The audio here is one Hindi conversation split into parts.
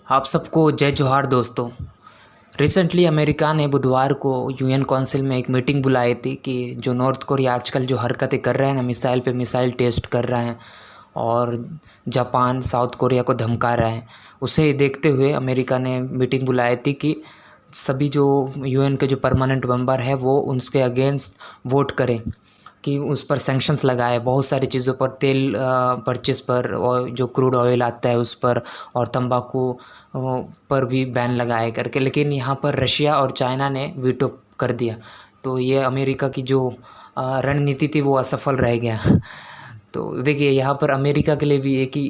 आप सबको जय जोहार दोस्तों। रिसेंटली अमेरिका ने बुधवार को यूएन काउंसिल में एक मीटिंग बुलाई थी कि जो नॉर्थ कोरिया आजकल जो हरकतें कर रहे हैं ना, मिसाइल पे मिसाइल टेस्ट कर रहे हैं और जापान साउथ कोरिया को धमका रहा है, उसे देखते हुए अमेरिका ने मीटिंग बुलाई थी कि सभी जो यूएन के जो परमानेंट मेंबर है वो उसके अगेंस्ट वोट करें कि उस पर सैंक्शंस लगाए, बहुत सारी चीज़ों पर, तेल परचेस पर और जो क्रूड ऑयल आता है उस पर, और तंबाकू पर भी बैन लगाए करके। लेकिन यहाँ पर रशिया और चाइना ने वीटो कर दिया, तो ये अमेरिका की जो रणनीति थी वो असफल रह गया। तो देखिए यहाँ पर अमेरिका के लिए भी एक ही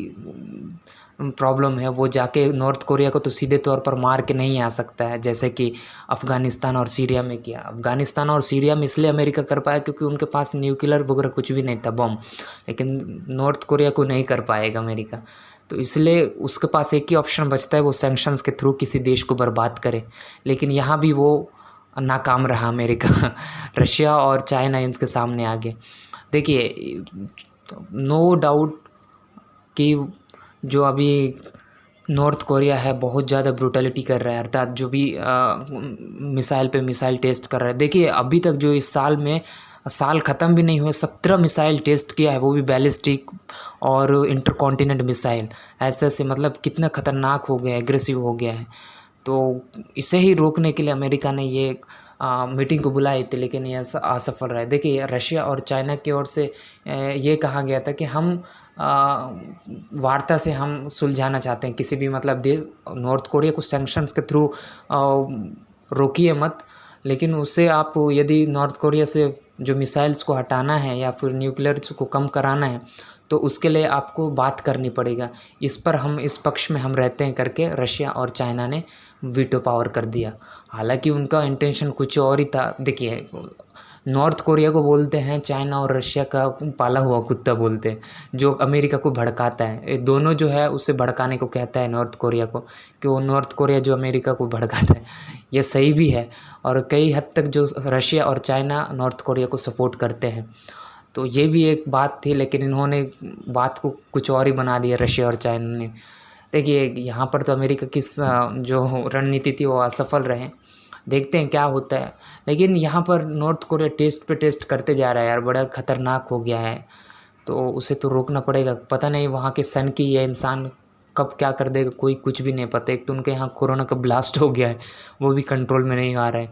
प्रॉब्लम है, वो जाके नॉर्थ कोरिया को तो सीधे तौर पर मार के नहीं आ सकता है, जैसे कि अफ़गानिस्तान और सीरिया में किया। अफ़गानिस्तान और सीरिया में इसलिए अमेरिका कर पाया क्योंकि उनके पास न्यूक्लियर वगैरह कुछ भी नहीं था, बम। लेकिन नॉर्थ कोरिया को नहीं कर पाएगा अमेरिका, तो इसलिए उसके पास एक ही ऑप्शन बचता है, वो सैंक्शंस के थ्रू किसी देश को बर्बाद करे। लेकिन यहाँ भी वो नाकाम रहा अमेरिका। रशिया और चाइना इनके सामने आ गए। देखिए, नो डाउट कि जो अभी नॉर्थ कोरिया है बहुत ज़्यादा ब्रूटलिटी कर रहा है, अर्थात जो भी मिसाइल पे मिसाइल टेस्ट कर रहा है। देखिए अभी तक जो इस साल में, साल ख़त्म भी नहीं हुए, 17 मिसाइल टेस्ट किया है, वो भी बैलिस्टिक और इंटरकॉन्टिनेंट मिसाइल। ऐसे ऐसे मतलब कितना ख़तरनाक हो गया है, एग्रेसिव हो गया है। तो इसे ही रोकने के लिए अमेरिका ने ये मीटिंग को बुलाई थी, लेकिन ये असफल रहा है। देखिए रशिया और चाइना की ओर से ये कहा गया था कि हम वार्ता से हम सुलझाना चाहते हैं किसी भी मतलब नॉर्थ कोरिया को सैंक्शंस के थ्रू रोकिए मत, लेकिन उससे आप यदि नॉर्थ कोरिया से जो मिसाइल्स को हटाना है या फिर न्यूक्लियर्स को कम कराना है तो उसके लिए आपको बात करनी पड़ेगा। इस पर हम इस पक्ष में हम रहते हैं करके रशिया और चाइना ने वीटो पावर कर दिया। हालांकि उनका इंटेंशन कुछ और ही था। देखिए नॉर्थ कोरिया को बोलते हैं चाइना और रशिया का पाला हुआ कुत्ता बोलते हैं, जो अमेरिका को भड़काता है। ये दोनों जो है उसे भड़काने को कहता है नॉर्थ कोरिया को, कि वो नॉर्थ कोरिया जो अमेरिका को भड़काता है। ये सही भी है, और कई हद तक जो रशिया और चाइना नॉर्थ कोरिया को सपोर्ट करते हैं। तो ये भी एक बात थी, लेकिन इन्होंने बात को कुछ और ही बना दिया रशिया और चाइना ने। देखिए यहाँ पर तो अमेरिका की जो रणनीति थी वो असफल रहे। देखते हैं क्या होता है। लेकिन यहाँ पर नॉर्थ कोरिया टेस्ट पे टेस्ट करते जा रहा है यार, बड़ा ख़तरनाक हो गया है, तो उसे तो रोकना पड़ेगा। पता नहीं वहाँ के सन की या इंसान कब क्या कर देगा, कोई कुछ भी नहीं पता। एक तो उनके यहाँ कोरोना का ब्लास्ट हो गया है, वो भी कंट्रोल में नहीं आ रहा है,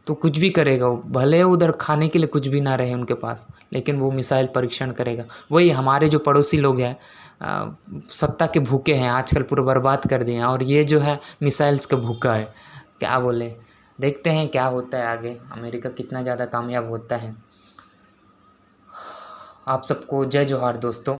तो कुछ भी करेगा वो। भले उधर खाने के लिए कुछ भी ना रहे उनके पास, लेकिन वो मिसाइल परीक्षण करेगा। वही हमारे जो पड़ोसी लोग हैं सत्ता के भूखे हैं, आजकल पूरा बर्बाद कर दिए हैं, और ये जो है मिसाइल्स का भूखा है। क्या बोले, देखते हैं क्या होता है आगे, अमेरिका कितना ज़्यादा कामयाब होता है। आप सबको जय जोहार दोस्तों।